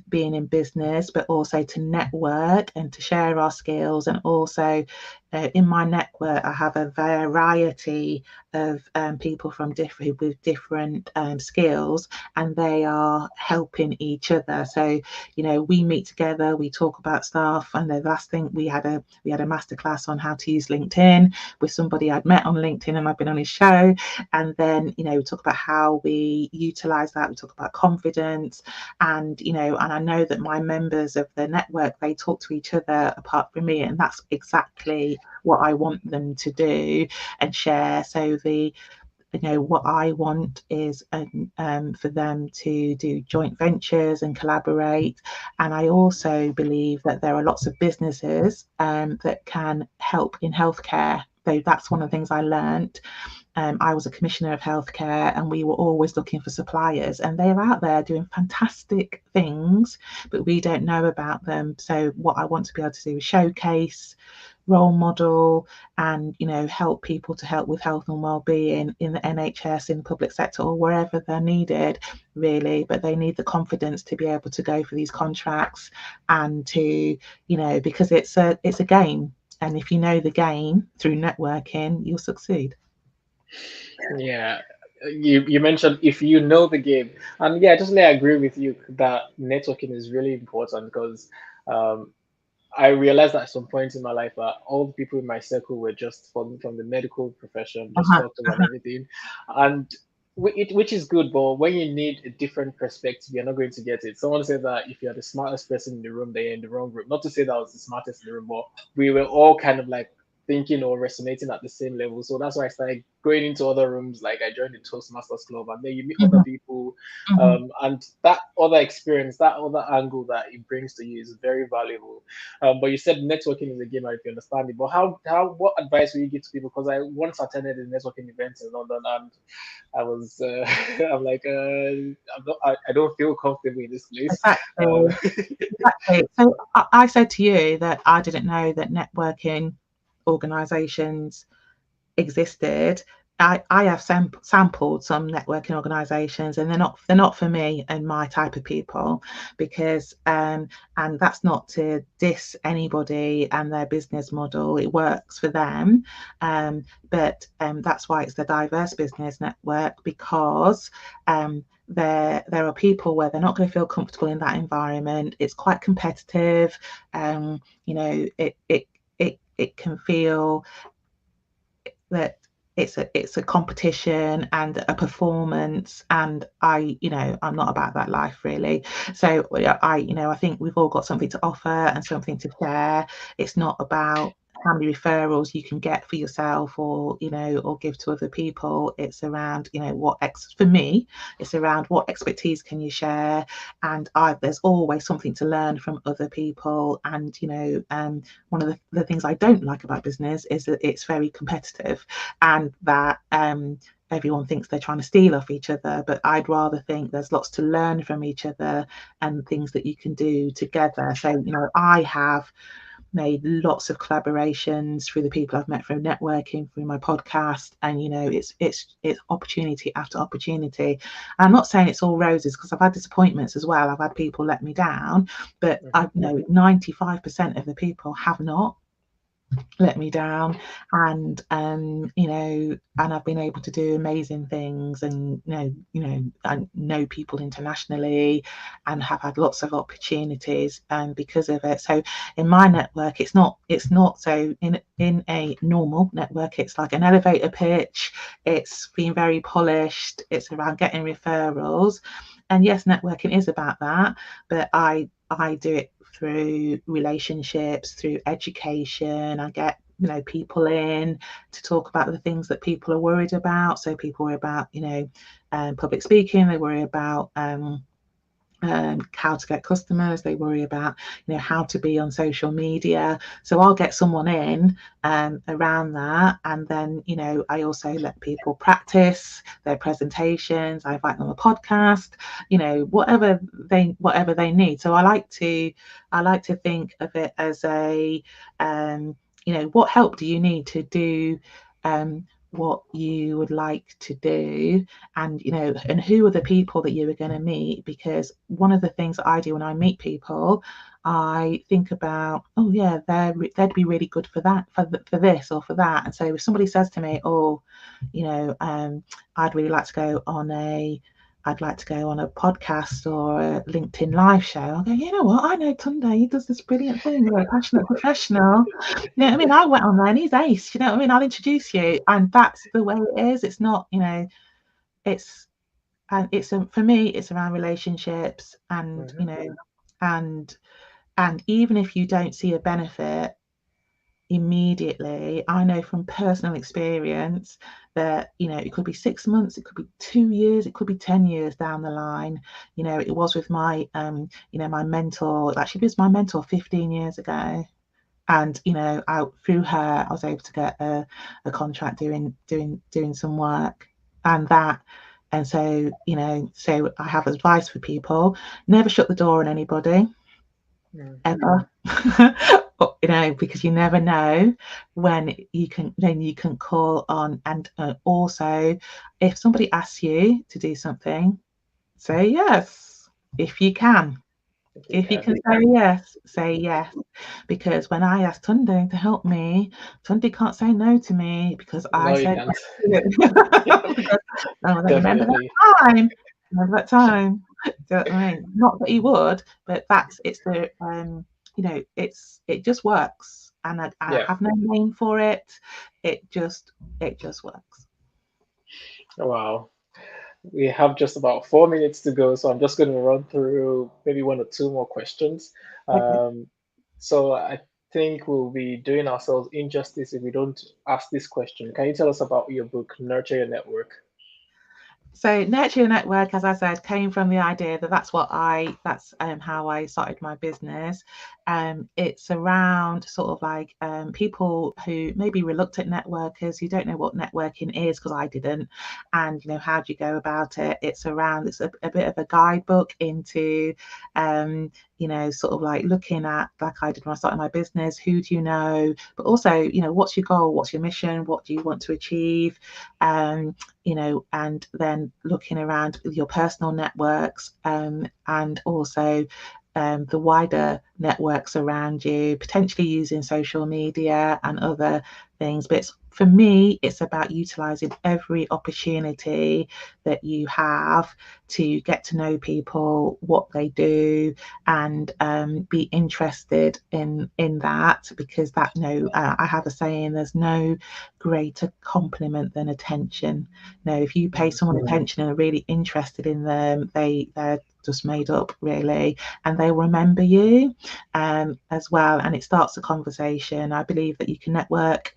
being in business, but also to network and to share our skills. And also in my network, I have a variety of people from different with different skills, and they are helping each other. So we meet together, we talk about stuff, and the last thing we had a masterclass on how to use LinkedIn with somebody I'd met on LinkedIn and I've been on his show. And then we talk about how we utilize that. We talk about confidence, and and I know that my members of the network, they talk to each other apart from me, and that's exactly what I want them to do and share. So what I want is for them to do joint ventures and collaborate. And I also believe that there are lots of businesses that can help in healthcare. So that's one of the things I learned. I was a commissioner of healthcare, and we were always looking for suppliers, and they're out there doing fantastic things, but we don't know about them. So what I want to be able to do is showcase, role model, and help people to help with health and well-being in the NHS, in the public sector, or wherever they're needed, really. But they need the confidence to be able to go for these contracts, and to because it's a game, and if you know the game through networking, you'll succeed. Yeah, you mentioned if you know the game, and yeah, just like I agree with you that networking is really important because um, I realized that at some point in my life that all the people in my circle were just from the medical profession, just Uh-huh, doctors and uh-huh, everything, and which is good, but when you need a different perspective, you're not going to get it. Someone said that if you're the smartest person in the room, they're in the wrong room. Not to say that I was the smartest in the room, but we were all kind of like thinking or resonating at the same level. So that's why I started going into other rooms. Like I joined the Toastmasters Club, and then you meet other mhm, people, mhm. and that other experience, that other angle that it brings to you is very valuable. But you said networking is a game, if you understand it. But what advice will you give to people? Because I once attended a networking event in London, and I was, I'm like, I don't feel comfortable in this place. Exactly. Uh, Exactly. So I said to you that I didn't know that networking organisations existed. I have sampled some networking organisations, and they're not for me and my type of people, because and that's not to diss anybody and their business model. It works for them, but that's why it's the diverse business network, because there are people where they're not going to feel comfortable in that environment. It's quite competitive. It can feel that it's a competition and a performance, and I'm not about that life, really. So I think we've all got something to offer and something to share. It's not about how many referrals you can get for yourself, or give to other people. It's around for me, it's around what expertise can you share. And there's always something to learn from other people. And one of the things I don't like about business is that it's very competitive, and that everyone thinks they're trying to steal off each other. But I'd rather think there's lots to learn from each other, and things that you can do together. So I have made lots of collaborations through the people I've met from networking, through my podcast, and it's opportunity after opportunity. I'm not saying it's all roses, because I've had disappointments as well. I've had people let me down, but I know 95% of the people have not let me down. And and I've been able to do amazing things, and I know people internationally, and have had lots of opportunities because of it. So in my network, it's not so in a normal network, it's like an elevator pitch. It's been very polished. It's around getting referrals, and yes, networking is about that, but I do it through relationships, through education. I get people in to talk about the things that people are worried about. So people worry about public speaking. They worry about how to get customers. They worry about how to be on social media. So I'll get someone in around that, and then I also let people practice their presentations. I invite them on a podcast, whatever they need. So I like to think of it as a what help do you need to do what you would like to do, and and who are the people that you are going to meet. Because one of the things that I do when I meet people, I think about, oh yeah, they'd be really good for that, for this or for that. And so if somebody says to me, oh, I'd really like to go on a I'd like to go on a podcast or a LinkedIn live show. I'll go, you know what? I know Tunde, he does this brilliant thing. We're a passionate professional. You know what I mean? I went on there and he's ace. You know what I mean? I'll introduce you. And that's the way it is. It's not, it's, and for me, it's around relationships and, and, and even if you don't see a benefit immediately, I know from personal experience that it could be 6 months, it could be 2 years, it could be 10 years down the line. It was with my my mentor. Actually, it was my mentor 15 years ago, and through her I was able to get a contract doing some work, and that. And so so I have advice for people: never shut the door on anybody, ever. Because you never know when you can call on. And also, if somebody asks you to do something, say yes if you can. If you can say yes, say yes. Because when I asked Tunde to help me, Tunde can't say no to me because I No, you said can't. because, oh, then Definitely. time. Remember that time. Do you know what I mean? Not that he would, but it's the it just works, and I Yeah. have no name for it. It just works. Wow. We have just about 4 minutes to go, so I'm just going to run through maybe one or two more questions. Okay. Um, so I think we'll be doing ourselves injustice if we don't ask this question. Can you tell us about your book, Nurture Your Network? So nurture your network, as I said, came from the idea that that's how I started my business. It's around sort of like people who may be reluctant networkers who don't know what networking is, because I didn't, and how do you go about it. It's a bit of a guidebook into sort of like looking at, like I did when I started my business, who do you know, but also what's your goal, what's your mission, what do you want to achieve, and then looking around your personal networks, and also the wider networks around you, potentially using social media and other things. But for me, it's about utilizing every opportunity that you have to get to know people, what they do, and be interested in that. Because I have a saying: there's no greater compliment than attention. If you pay someone attention and are really interested in them, they're just made up, really, and they'll remember you as well. And it starts a conversation. I believe that you can network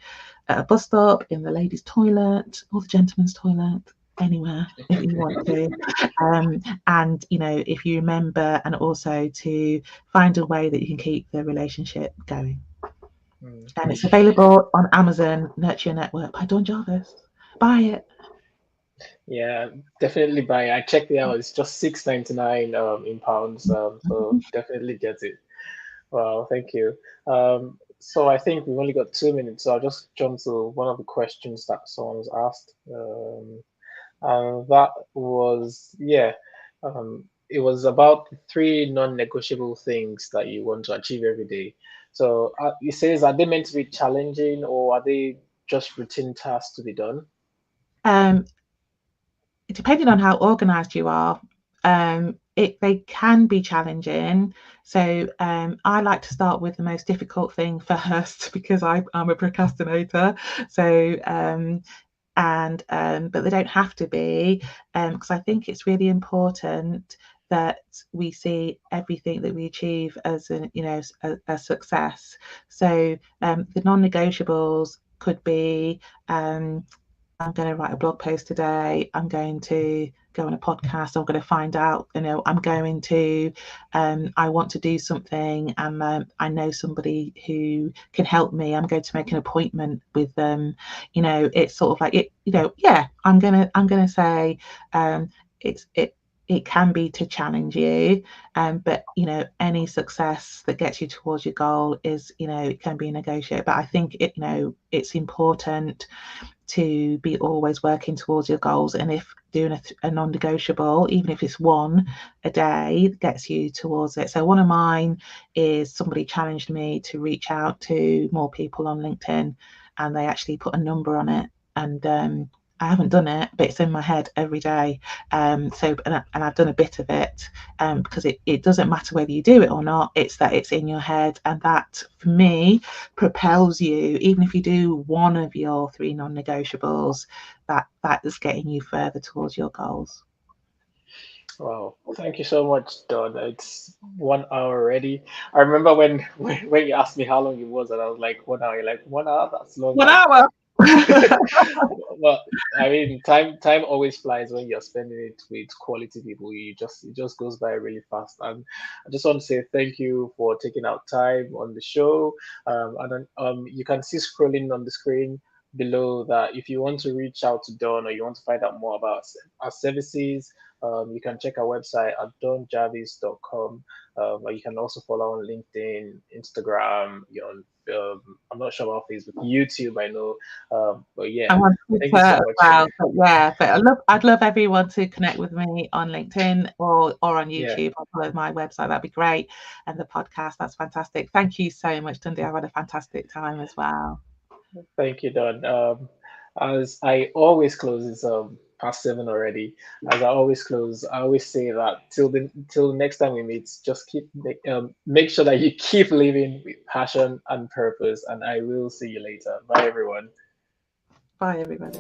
at a bus stop, in the ladies' toilet, or the gentleman's toilet, anywhere if you want to. And if you remember, and also to find a way that you can keep the relationship going. Mm. And it's available on Amazon, Nurture Your Network by Dawn Jarvis. Buy it. Yeah, definitely buy it. I checked it out. It's just 6.99 in pounds. So definitely get it. Wow, thank you. So I think we've only got 2 minutes, so I'll just jump to one of the questions that someone's asked. And that was, yeah, it was about the three non-negotiable things that you want to achieve every day. So it says, are they meant to be challenging, or are they just routine tasks to be done? Um, Depending on how organized you are, they can be challenging. So I like to start with the most difficult thing first because I'm a procrastinator. So but they don't have to be, because I think it's really important that we see everything that we achieve as a success. So the non-negotiables could be, I'm going to write a blog post today. I'm going to go on a podcast. I'm going to find out, I'm going to, I want to do something, and I know somebody who can help me. I'm going to make an appointment with them. It's sort of like it, yeah, I'm going to say, it can be to challenge you, but any success that gets you towards your goal is, it can be negotiated. But I think it's important to be always working towards your goals. And if doing a non-negotiable, even if it's one a day, gets you towards it. So one of mine is somebody challenged me to reach out to more people on LinkedIn, and they actually put a number on it. And I haven't done it, but it's in my head every day. And I've done a bit of it, because it doesn't matter whether you do it or not. It's that it's in your head, and that for me propels you. Even if you do one of your 3 non-negotiables, that is getting you further towards your goals. Wow, thank you so much, Don. It's 1 hour already. I remember when you asked me how long it was, and I was like 1 hour. You're like 1 hour? That's long, One man. hour. Well, I mean, time always flies when you're spending it with quality people. It just goes by really fast. And I just want to say thank you for taking out time on the show. And then, you can see scrolling on the screen below that if you want to reach out to Dawn or you want to find out more about our services, you can check our website at donjarvis.com. Or you can also follow on LinkedIn, Instagram, I'm not sure about Facebook, YouTube, I know. But yeah, I'm on thank you Twitter so as much. well, but yeah, but I'd love everyone to connect with me on LinkedIn or on Yeah, YouTube, or follow my website. That'd be great, and the podcast. That's fantastic. Thank you so much, Dundee. I've had a fantastic time as well. thank you, Don. As I always close, it's past 7 already. As I always close, I always say that till the next time we meet, just make sure that you keep living with passion and purpose. And I will see you later. Bye, everyone. Bye, everybody.